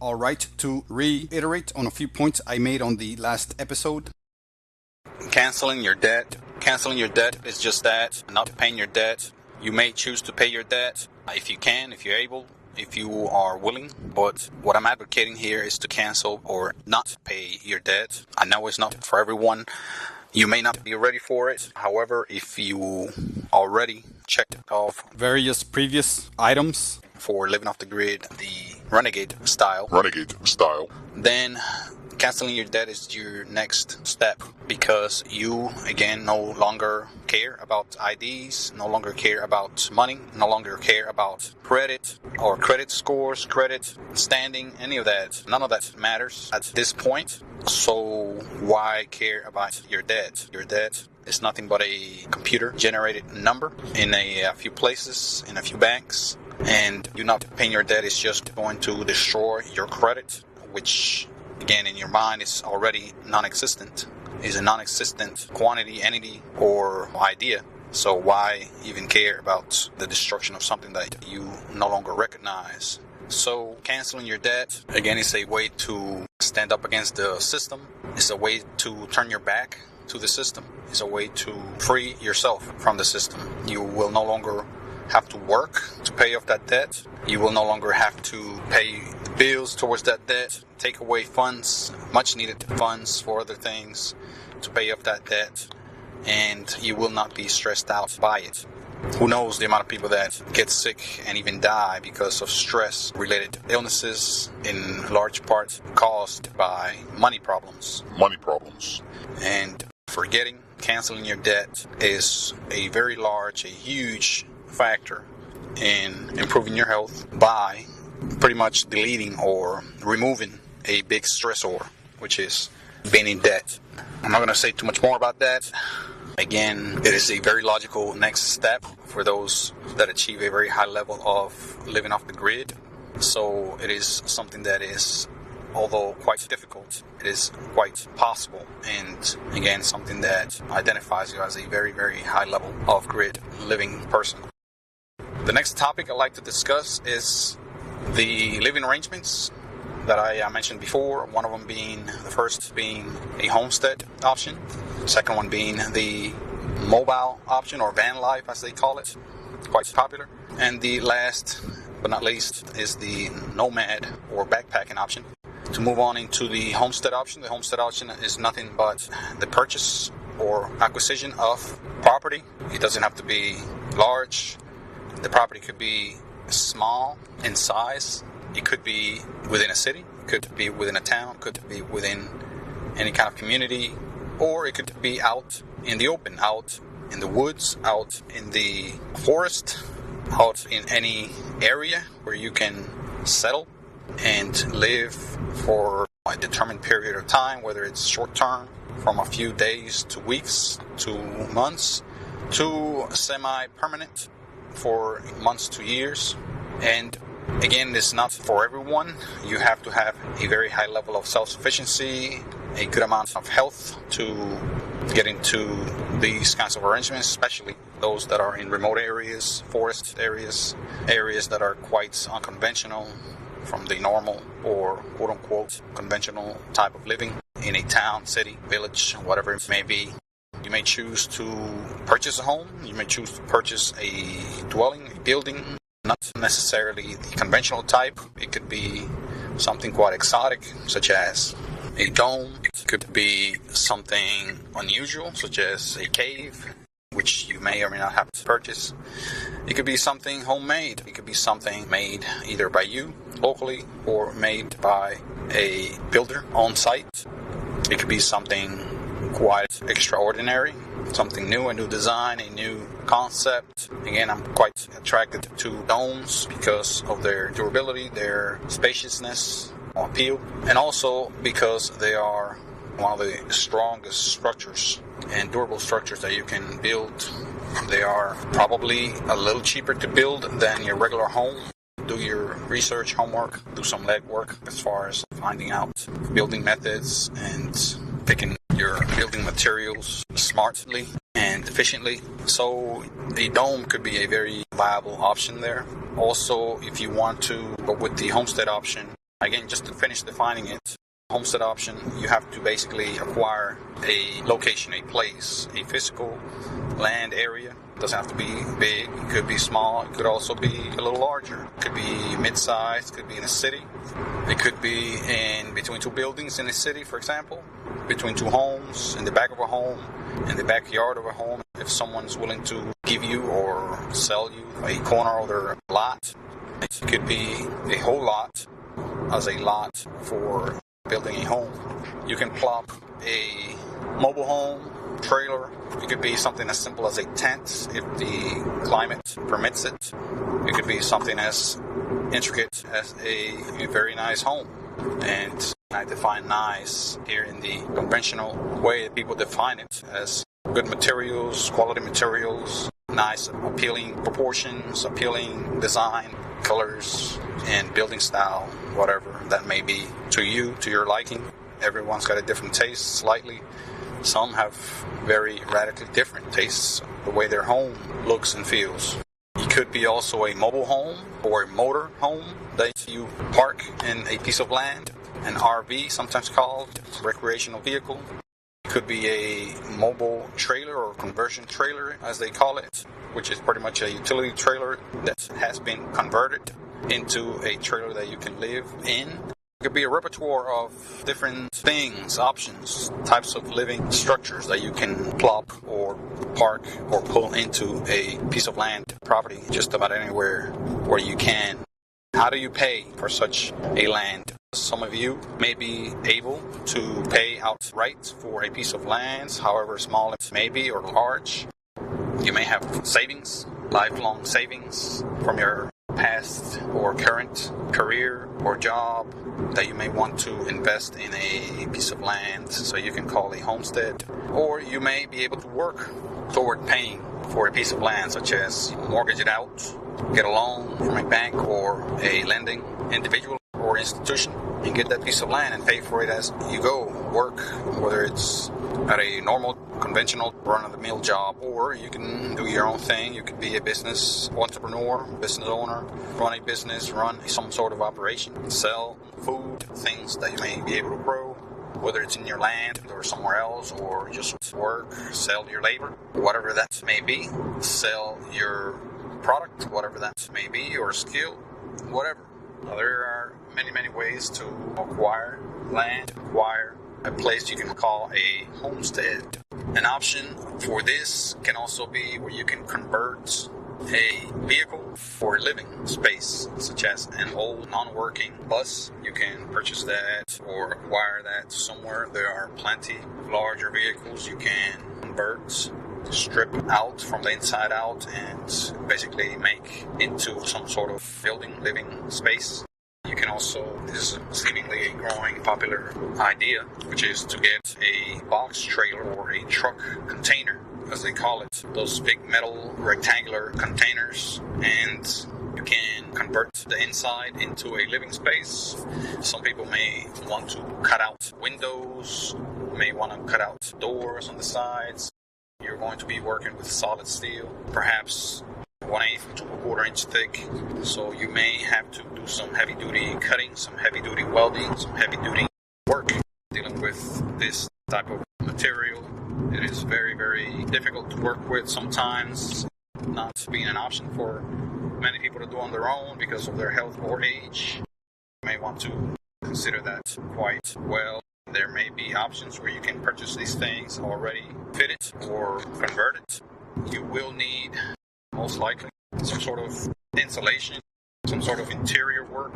All right, to reiterate on a few points I made on the last episode. Canceling your debt. Canceling your debt is just that, not paying your debt. You may choose to pay your debt if you can, if you're able, if you are willing. But what I'm advocating here is to cancel or not pay your debt. I know it's not for everyone. You may not be ready for it. However, if you already checked off Various previous items for living off the grid, the Renegade Style, then canceling your debt is your next step, because you, again, no longer care about IDs, no longer care about money, no longer care about credit or credit scores, credit standing, any of that. None of that matters at this point. So why care about your debt? Your debt is nothing but a computer-generated number in a few places, in a few banks. And you not paying your debt is just going to destroy your credit, which, again, in your mind is already non-existent, is a non-existent quantity, entity, or idea. So why even care about the destruction of something that you no longer recognize? So canceling your debt, again, is a way to stand up against the system. It's a way to turn your back to the system. It's a way to free yourself from the system. You will no longer have to work to pay off that debt. You will no longer have to pay bills towards that debt, take away funds, much needed funds for other things to pay off that debt, and you will not be stressed out by it. Who knows the amount of people that get sick and even die because of stress-related illnesses, in large part caused by money problems. And forgetting, canceling your debt is a very large, a huge factor in improving your health by pretty much deleting or removing a big stressor, which is being in debt. I'm not going to say too much more about that. Again, it is a very logical next step for those that achieve a very high level of living off the grid. So it is something that is, although quite difficult, it is quite possible. And again, something that identifies you as a very, very high level of grid living person. The next topic I'd like to discuss is the living arrangements that I mentioned before. One of them being, the first being a homestead option. The second one being the mobile option, or van life as they call it. Quite popular. And the last but not least is the nomad or backpacking option. To move on into the homestead option. The homestead option is nothing but the purchase or acquisition of property. It doesn't have to be large. The property could be small in size. It could be within a city, could be within a town, could be within any kind of community, or it could be out in the open, out in the woods, out in the forest, out in any area where you can settle and live for a determined period of time, whether it's short term, from a few days to weeks to months, to semi-permanent for months to years. And again, it's not for everyone. You have to have a very high level of self-sufficiency, a good amount of health to get into these kinds of arrangements, especially those that are in remote areas, forest areas, areas that are quite unconventional from the normal or quote-unquote conventional type of living in a town, city, village, whatever it may be. You may choose to purchase a home. You may choose to purchase a dwelling, a building, not necessarily the conventional type. It could be something quite exotic, such as a dome. It could be something unusual, such as a cave, which you may or may not have to purchase. It could be something homemade. It could be something made either by you locally or made by a builder on site. It could be something quite extraordinary, something new, a new design, a new concept. Again, I'm quite attracted to domes because of their durability, their spaciousness, appeal, and also because they are one of the strongest structures and durable structures that you can build. They are probably a little cheaper to build than your regular home. Do your research, homework, do some legwork as far as finding out building methods and picking your building materials smartly and efficiently. So a dome could be a very viable option there. Also, if you want to go with the homestead option, Again, just to finish defining it, homestead option, you have to basically acquire a location, a place, a physical land area. It doesn't have to be big. It could be small. It could also be a little larger. It could be mid-sized. It could be in a city. It could be in between two buildings in a city, for example, between two homes, in the back of a home, in the backyard of a home. If someone's willing to give you or sell you a corner of their lot, it could be a whole lot as a lot for building a home. You can plop a mobile home, trailer. It could be something as simple as a tent if the climate permits it. It could be something as intricate as a very nice home. And I define nice here in the conventional way that people define it as good materials, quality materials, nice appealing proportions, appealing design, colors, and building style, whatever that may be to you, to your liking. Everyone's got a different taste, slightly. Some have very radically different tastes, the way their home looks and feels. It could be also a mobile home or a motor home that you park in a piece of land, an RV, sometimes called recreational vehicle. It could be a mobile trailer or conversion trailer, as they call it, which is pretty much a utility trailer that has been converted into a trailer that you can live in. It could be a repertoire of different things, options, types of living structures that you can plop or park or pull into a piece of land, property, just about anywhere where you can. How do you pay for such a land? Some of you may be able to pay outright for a piece of land, however small it may be or large. You may have savings, lifelong savings from your past or current career or job that you may want to invest in a piece of land so you can call a homestead. Or you may be able to work toward paying for a piece of land, such as mortgage it out, get a loan from a bank or a lending individual or institution, and get that piece of land and pay for it as you go. Work, whether it's at a normal, conventional, run-of-the-mill job, or you can do your own thing. You could be a business entrepreneur, business owner, run a business, run some sort of operation, sell food, things that you may be able to grow, whether it's in your land or somewhere else, or just work, sell your labor, whatever that may be, sell your product, whatever that may be, or skill, whatever. Now, there are many ways to acquire land, acquire a place you can call a homestead. An option for this can also be where you can convert a vehicle for living space, such as an old non-working bus. You can purchase that or acquire that somewhere. There are plenty of larger vehicles you can convert, strip out from the inside out, and basically make into some sort of building, living space. You can also, this is seemingly a growing popular idea, which is to get a box trailer or a truck container, as they call it, those big metal rectangular containers, and you can convert the inside into a living space. Some people may want to cut out windows, may want to cut out doors on the sides. You're going to be working with solid steel, perhaps 1/8 to 1/4 inch thick, so you may have to do some heavy-duty cutting, some heavy-duty welding, some heavy-duty work dealing with this type of material. It is very difficult to work with sometimes, not being an option for many people to do on their own because of their health or age. You may want to consider that quite well. There may be options where you can purchase these things already fitted or converted. You will need, most likely, some sort of insulation, some sort of interior work.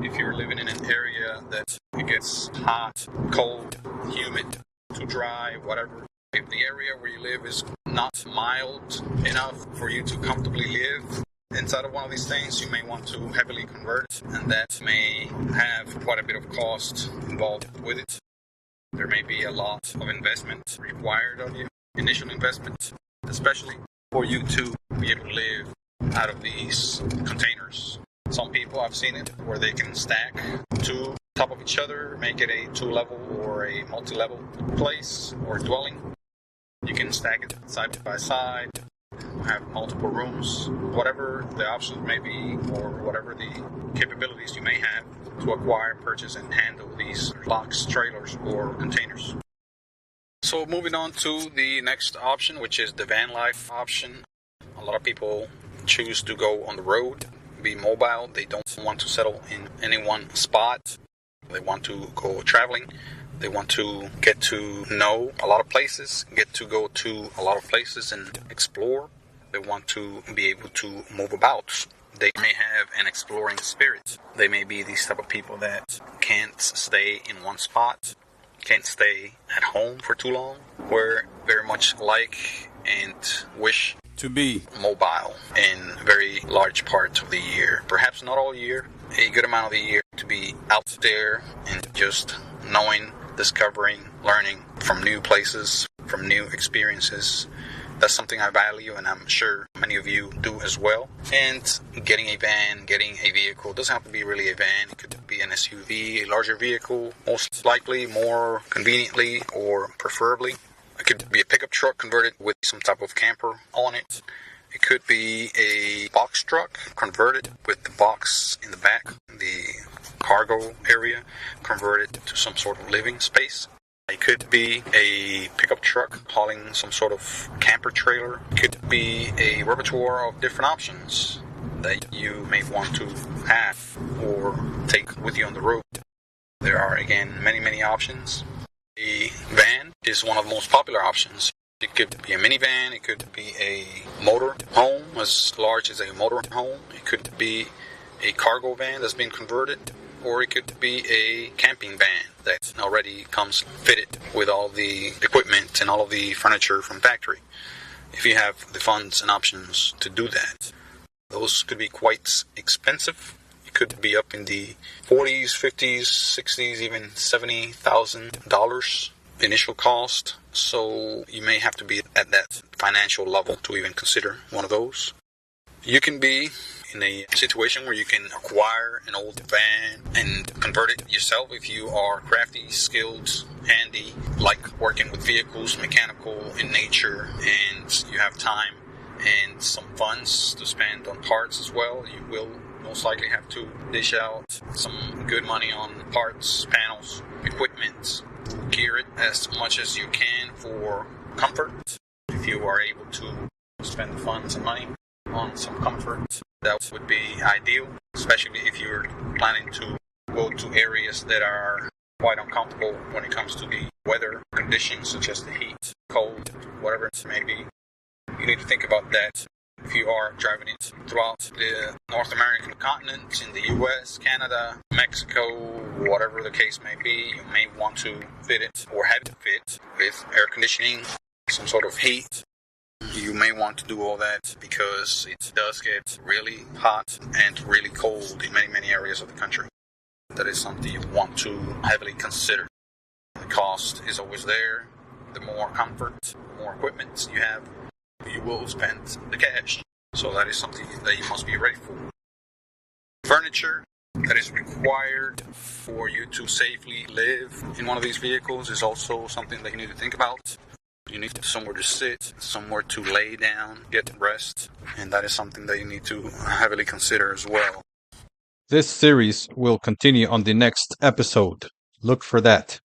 If you're living in an area that it gets hot, cold, humid, too dry, whatever. If the area where you live is not mild enough for you to comfortably live inside of one of these things, you may want to heavily convert it, and that may have quite a bit of cost involved with it. There may be a lot of investment required of you, initial investment, especially for you to be able to live out of these containers. Some people, I've seen it, where they can stack two on top of each other, make it a 2-level or a multi-level place or dwelling. You can stack it side by side, have multiple rooms, whatever the options may be, or whatever the capabilities you may have to acquire, purchase, and handle these box trailers or containers. So moving on to the next option, which is the van life option. A lot of people choose to go on the road, be mobile. They don't want to settle in any one spot. They want to go traveling. They want to get to know a lot of places, get to go to a lot of places and explore. They want to be able to move about. They may have an exploring spirit. They may be these type of people that can't stay in one spot, can't stay at home for too long. We're very much like and wish to be mobile in very large parts of the year. Perhaps not all year, a good amount of the year, to be out there and just knowing, discovering, learning from new places, from new experiences. That's something I value, and I'm sure many of you do as well. And getting a van, getting a vehicle, doesn't have to be really a van. It could be an SUV, a larger vehicle, most likely, more conveniently or preferably. It could be a pickup truck converted with some type of camper on it. It could be a box truck converted with the box in the back, the cargo area converted to some sort of living space. It could be a pickup truck hauling some sort of camper trailer. It could be a repertoire of different options that you may want to have or take with you on the road. There are, again, many options. A van is one of the most popular options. It could be a minivan, it could be a motor home as large as a motor home, it could be a cargo van that's been converted, or it could be a camping van that already comes fitted with all the equipment and all of the furniture from factory. If you have the funds and options to do that, those could be quite expensive. It could be up in the 40s, 50s, 60s, even $70,000 initial cost. So you may have to be at that financial level to even consider one of those. You can be in a situation where you can acquire an old van and convert it yourself if you are crafty, skilled, handy, like working with vehicles, mechanical in nature, and you have time and some funds to spend on parts as well. You will most likely have to dish out some good money on parts, panels, equipment, gear it as much as you can for comfort. If you are able to spend the funds and money on some comfort, that would be ideal, especially if you're planning to go to areas that are quite uncomfortable when it comes to the weather conditions, such as the heat, cold, whatever it may be. You need to think about that. If you are driving it throughout the North American continent, in the US, Canada, Mexico, whatever the case may be, you may want to fit it or have it fit with air conditioning, some sort of heat. You may want to do all that because it does get really hot and really cold in many areas of the country. That is something you want to heavily consider. The cost is always there. The more comfort, the more equipment you have, you will spend the cash. So that is something that you must be ready for. Furniture that is required for you to safely live in one of these vehicles is also something that you need to think about. You need somewhere to sit, somewhere to lay down, get rest, and that is something that you need to heavily consider as well. This series will continue on the next episode. Look for that.